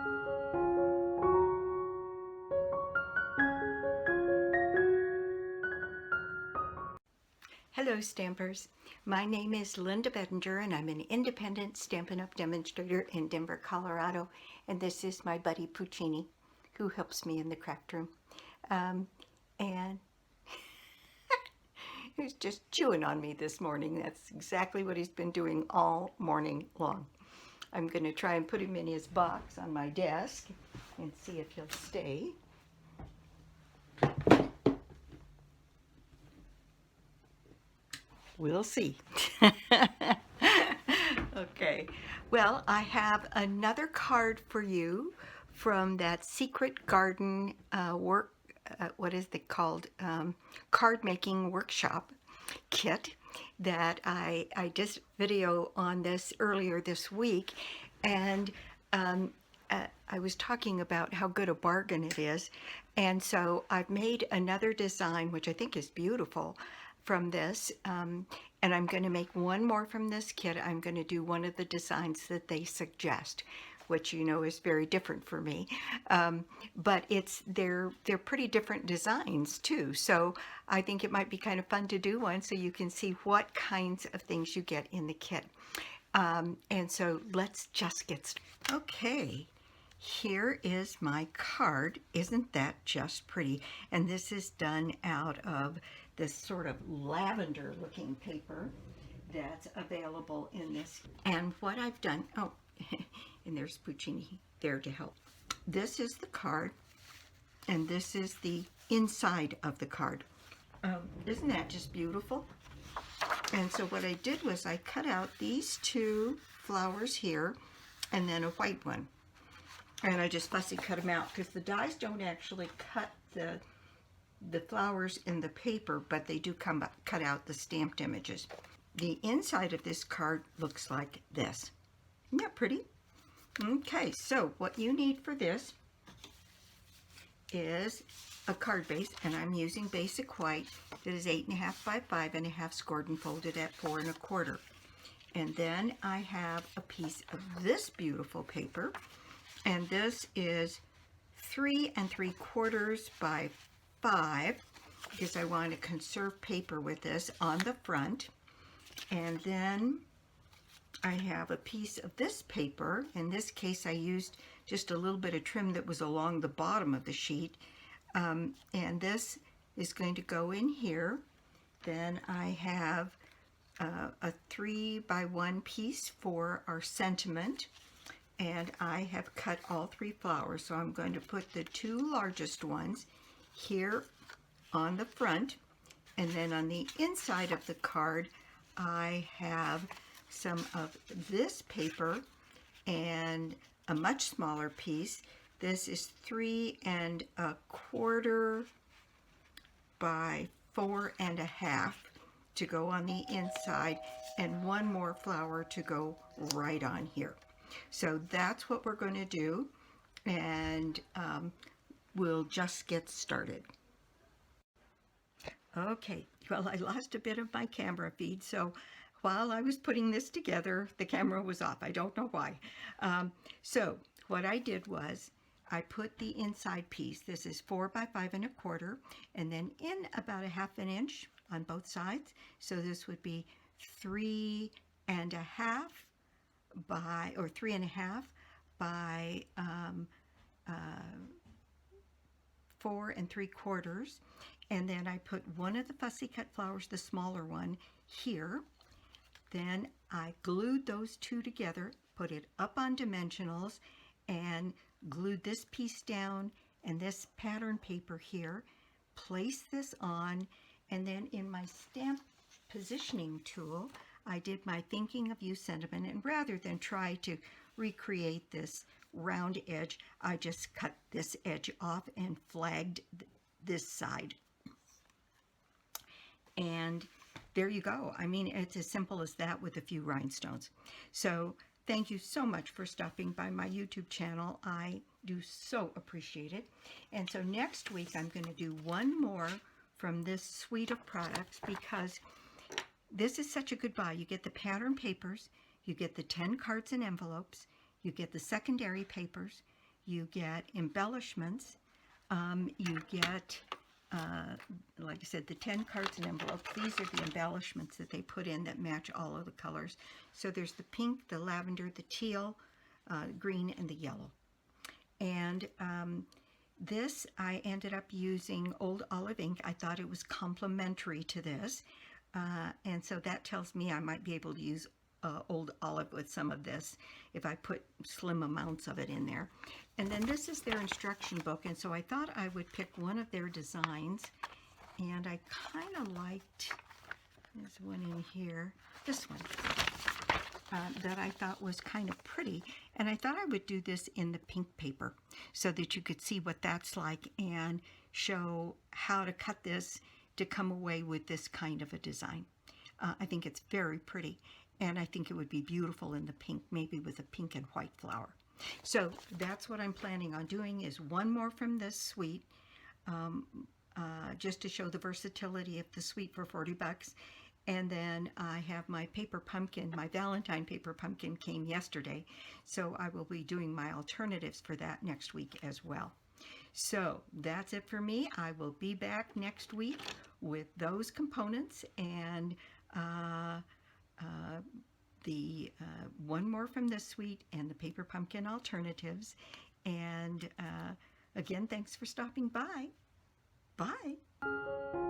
Hello Stampers, my name is Linda Bedinger and I'm an independent Stampin' Up! Demonstrator in Denver, Colorado, and this is my buddy Puccini who helps me in the craft room. And he's just chewing on me this morning. That's exactly what he's been doing all morning long. I'm going to try and put him in his box on my desk and see if he'll stay. We'll see. Okay, well, I have another card for you from that Secret Garden what is it called? Card making workshop kit that I just video on this earlier this week, and I was talking about how good a bargain it is, and so I've made another design which I think is beautiful from this, and I'm going to make one more from this kit. I'm going to do one of the designs that they suggest, which you know is very different for me, but they're pretty different designs too, so I think it might be kind of fun to do one so you can see what kinds of things you get in the kit. And so let's just get started. Okay, here is my card. Isn't that just pretty? And this is done out of this sort of lavender looking paper that's available in this. And what I've done, oh, and there's Puccini there to help. This is the card, and this is the inside of the card. Isn't that just beautiful? And so what I did was I cut out these two flowers here and then a white one. And I just fussy cut them out because the dies don't actually cut the flowers in the paper, but they do cut out the stamped images. The inside of this card looks like this. Isn't that pretty? Okay, so what you need for this is a card base, and I'm using Basic White that is 8.5 by 5.5 scored and folded at 4 1/4. And then I have a piece of this beautiful paper, and this is 3 3/4 by 5 because I want to conserve paper with this on the front. And then I have a piece of this paper. In this case I used just a little bit of trim that was along the bottom of the sheet, and this is going to go in here. Then I have a 3 by 1 piece for our sentiment, and I have cut all 3 flowers, so I'm going to put the 2 largest ones here on the front, and then on the inside of the card I have some of this paper and a much smaller piece. This is 3 1/4 by 4 1/2 to go on the inside, and one more flower to go right on here. So that's what we're going to do, and we'll just get started. Okay, well, I lost a bit of my camera feed, so while I was putting this together, the camera was off. I don't know why. So what I did was I put the inside piece, this is 4 by 5 1/4, and then in about 1/2 inch on both sides. So this would be 3 1/2 by, or 3 1/2 by 4 3/4. And then I put one of the fussy cut flowers, the smaller one, here. Then I glued those two together, put it up on dimensionals, and glued this piece down and this pattern paper here. Place this on, and then in my stamp positioning tool, I did my thinking of you sentiment, and rather than try to recreate this round edge, I just cut this edge off and flagged this side. And there you go. I mean, it's as simple as that with a few rhinestones. So thank you so much for stopping by my YouTube channel. I do so appreciate it. And so next week I'm going to do one more from this suite of products because this is such a good buy. You get the pattern papers, you get the 10 cards and envelopes, you get the secondary papers, you get embellishments, you get, like I said, the 10 cards and envelopes. These are the embellishments that they put in that match all of the colors. So there's the pink, the lavender, the teal, green, and the yellow. And this, I ended up using Old Olive ink. I thought it was complementary to this. And so that tells me I might be able to use Old Olive with some of this if I put slim amounts of it in there. And then this is their instruction book, and so I thought I would pick one of their designs, and I kind of liked, there's one in here, this one, that I thought was kind of pretty, and I thought I would do this in the pink paper so that you could see what that's like and show how to cut this to come away with this kind of a design. I think it's very pretty, and I think it would be beautiful in the pink, maybe with a pink and white flower. So that's what I'm planning on doing, is one more from this suite, just to show the versatility of the suite for 40 bucks. And then I have my paper pumpkin, my Valentine paper pumpkin came yesterday, so I will be doing my alternatives for that next week as well. So that's it for me. I will be back next week with those components and the one more from this suite and the paper pumpkin alternatives. And again, thanks for stopping by. Bye.